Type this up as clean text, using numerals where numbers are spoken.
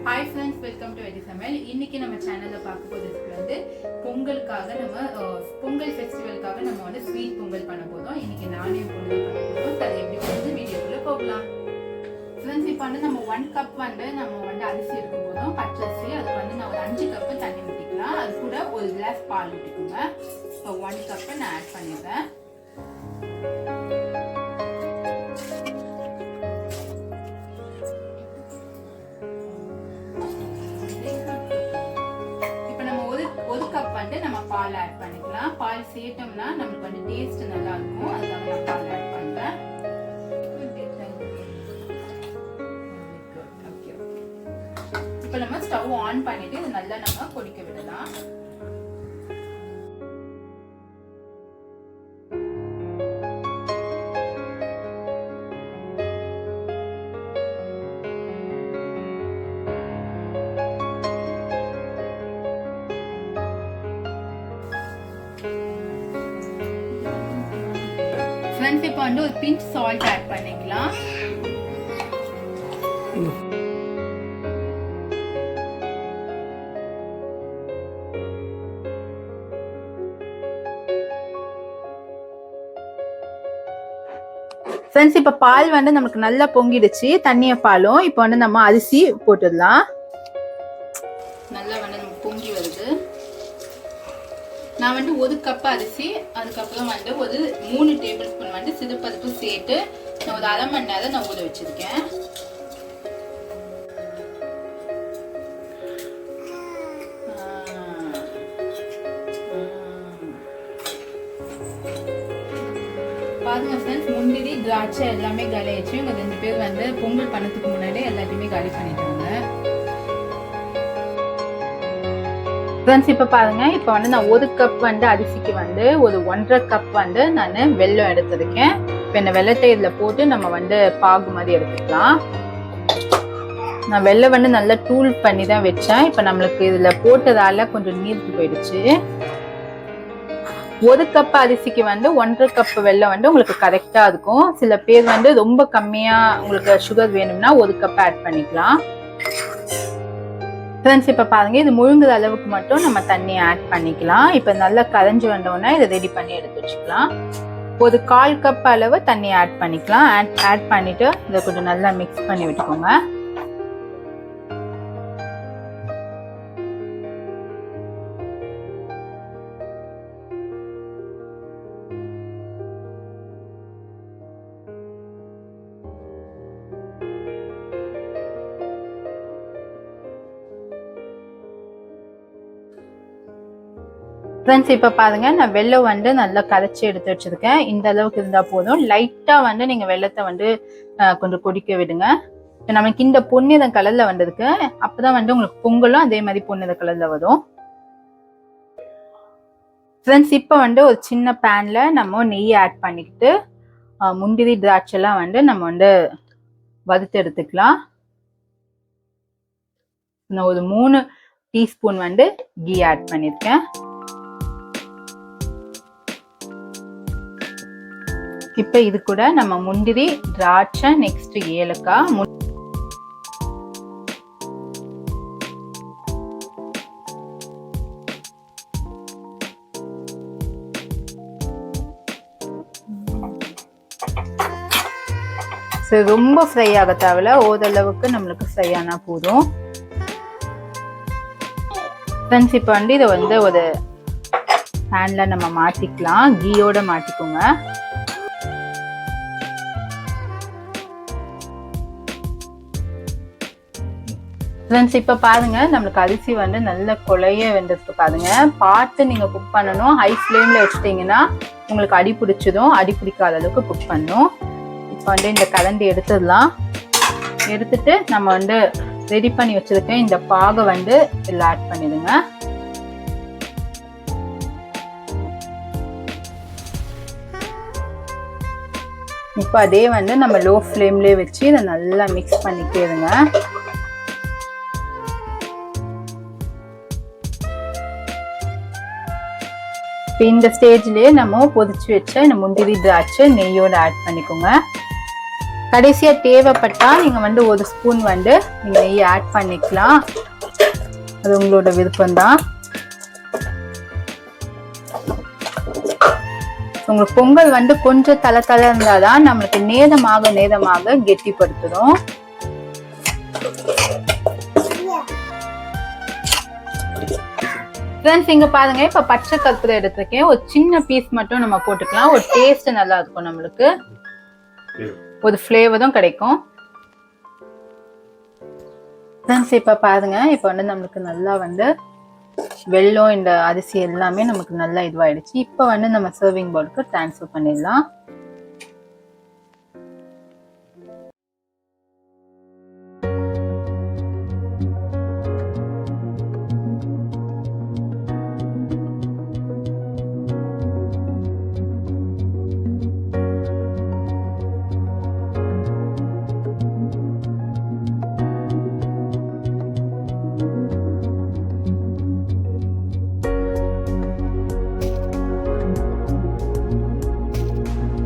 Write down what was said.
Hi friends, welcome to வெடி சமையல். இன்னைக்கு நம்ம சேனலில் பார்க்க போகிறதுக்கு வந்து பொங்கலுக்காக பொங்கல் ஃபெஸ்டிவலுக்காக நம்ம வந்து ஸ்வீட் பொங்கல் பண்ண போதும். இன்னைக்கு நானே பொங்கல் பண்ண போதும். அது எப்படி வந்து வீடியோக்குள்ளே போகலாம். ஃப்ரெண்ட்ஸ், இப்போ வந்து நம்ம 1 கப் வந்து அரிசி எடுக்க போதும். பச்சரிசி. அதுக்கு வந்து நான் ஒரு 5 கப்பு தண்ணி ஊற்றிக்கலாம். அது கூட ஒரு கிளாஸ் பால் ஊற்றிக்கோங்க. இப்போ 1 கப்பு நான் ஆட் பண்ணிடுறேன். நம்ம பால் ஆட் பண்ணிக்கலாம். பால் சேர்த்தோம்னா நமக்கு வந்து டேஸ்ட் நல்லா இருக்கும். அதுக்காக நான் பால் ஆட் பண்றேன். இப்போ நம்ம ஸ்டவ் ஆன் பண்ணிட்டு இது நல்லா நம்ம கொதிக்க விடலாம். ஃப்ரெண்ட்ஸ், இப்போ வந்து ஒரு பிஞ்ச் சால்ட் ஆட் பண்ணிக்கலாம். ஃப்ரெண்ட்ஸ், இப்போ பால் வந்து நமக்கு நல்லா பொங்கிடுச்சு. தண்ணிய பாலும் இப்போ வந்து நம்ம அரிசி போட்டுடலாம். நல்லா வந்து நமக்கு பொங்கி வருது. நான் வந்து 1 கப் அரிசி, அதுக்கப்புறம் வந்து ஒரு 3 டேபிள் ஸ்பூன் வந்து சிறுபருப்பு சேர்த்து நான் ஒரு அரை மணி நேரம் நான் ஊற வச்சிருக்கேன். பாருங்க ஃப்ரெண்ட்ஸ், முந்திரி திராட்சை எல்லாமே காலி ஆயிடுச்சு. இவங்க 2 பேர் வந்து பொங்கல் பண்ணதுக்கு முன்னாடி எல்லாத்தையுமே காலி பண்ணிட்டாங்க. ஃப்ரெண்ட்ஸ், இப்போ பாருங்க, இப்போ வந்து நான் 1 கப் வந்து அரிசிக்கு வந்து ஒரு 1.5 கப் வந்து நான் வெல்லம் எடுத்திருக்கேன். இப்போ இந்த வெல்லத்தை இதில் போட்டு நம்ம வந்து பாகு மாதிரி எடுத்துக்கலாம். நான் வெல்லம் வந்து நல்லா தூள் பண்ணி தான் வச்சேன். இப்போ நம்மளுக்கு இதில் போட்டதால கொஞ்சம் நீர்த்து போயிடுச்சு. 1 கப் அரிசிக்கு வந்து 1.5 கப் வெல்லம் வந்து உங்களுக்கு கரெக்டாக இருக்கும். சில பேர் வந்து ரொம்ப கம்மியாக உங்களுக்கு சுகர் வேணும்னா 1 கப் ஆட் பண்ணிக்கலாம். ஃப்ரெண்ட்ஸ், இப்போ பாருங்க, இது முழுங்குற அளவுக்கு மட்டும் நம்ம தண்ணி ஆட் பண்ணிக்கலாம். இப்போ நல்லா கரைஞ்சி வந்தோடனே இதை ரெடி பண்ணி எடுத்து வச்சுக்கலாம். ஒரு 1/4 கப் அளவு தண்ணி ஆட் பண்ணிக்கலாம். ஆட் பண்ணிட்டு இதை கொஞ்சம் நல்லா மிக்ஸ் பண்ணி விட்டுக்கோங்க. ஃப்ரெண்ட்ஸ், இப்போ பாருங்க, நான் வெல்லம் வந்து நல்லா கரைச்சி எடுத்து வச்சிருக்கேன். இந்த அளவுக்கு இருந்தால் போதும். லைட்டாக வந்து நீங்கள் வெல்லத்தை வந்து கொஞ்சம் கொதிக்க விடுங்க. இப்போ நமக்கு இந்த பொன்னிற கலரில் வந்திருக்கு. அப்போதான் வந்து உங்களுக்கு பொங்கலும் அதே மாதிரி பொன்னிற கலரில் வரும். ஃப்ரெண்ட்ஸ், இப்போ வந்து ஒரு சின்ன பேனில் நம்ம நெய் ஆட் பண்ணிக்கிட்டு முந்திரி திராட்சைலாம் வந்து நம்ம வந்து வறுத்து எடுத்துக்கலாம். நான் ஒரு 3 டீஸ்பூன் வந்து கீ ஆட் பண்ணியிருக்கேன். இப்போ இது கூட நம்ம முந்திரி திராட்சை, நெக்ஸ்ட் ஏலக்காய், ரொம்ப ஃப்ரை ஆக தேவையில்ல, ஓரளவுக்கு நம்மளுக்கு ஃப்ரை ஆனா போதும். ஃப்ரெண்ட்ஸ், இப்போ வந்து இதை வந்து ஒரு பேன்ல நம்ம மாட்டிக்கலாம். கீயோட மாட்டிக்கோங்க. ஃப்ரெண்ட்ஸ், இப்போ பாருங்க, நம்மளுக்கு அரிசி வந்து நல்ல கொலைய வெந்திருக்கு. பாருங்க, பார்த்து நீங்க குக் பண்ணணும். ஹை ஃப்ளேம்ல வச்சுட்டீங்கன்னா உங்களுக்கு அடி பிடிச்சதும், அடி பிடிக்காத அளவுக்கு குக் பண்ணணும். இப்போ வந்து இந்த கரண்டி எடுத்துடலாம். எடுத்துட்டு நம்ம வந்து ரெடி பண்ணி வச்சிருக்கேன் இந்த பாகை வந்து இதில் ஆட் பண்ணிடுங்க. இப்போ அதே வந்து நம்ம லோ ஃப்ளேம்லேயே வச்சு இதை நல்லா மிக்ஸ் பண்ணிட்டே இருங்க. இப்போ இந்த ஸ்டேஜ்லயே நம்ம பொதிச்சு வச்ச இந்த முந்திரி திராட்சை நெய்யோட ஆட் பண்ணிக்கோங்க. கடைசியா தேவைப்பட்டா நீங்க வந்து 1 ஸ்பூன் வந்து நீங்க நெய் ஆட் பண்ணிக்கலாம். அது உங்களோட விருப்பம்தான். உங்களுக்கு பொங்கல் வந்து கொஞ்சம் தலை இருந்தாதான் நம்மளுக்கு நேதமாக கெட்டிப்படுத்தும். ஃப்ரெண்ட்ஸ் இங்க பாருங்க, இப்ப பச்சை கற்பூரம் எடுத்துருக்கேன். ஒரு சின்ன பீஸ் மட்டும் நம்ம போட்டுக்கலாம். ஒரு டேஸ்ட் நல்லா இருக்கும், நம்மளுக்கு ஒரு ஃப்ளேவரும் கிடைக்கும். ஃப்ரெண்ட்ஸ் இப்ப பாருங்க, இப்ப வந்து நம்மளுக்கு நல்லா வந்து வெல்லம் இந்த அரிசி எல்லாமே நமக்கு நல்லா இதுவாயிடுச்சு. இப்ப வந்து நம்ம சர்விங் பவுலுக்கு ட்ரான்ஸ்ஃபர் பண்ணிடலாம்.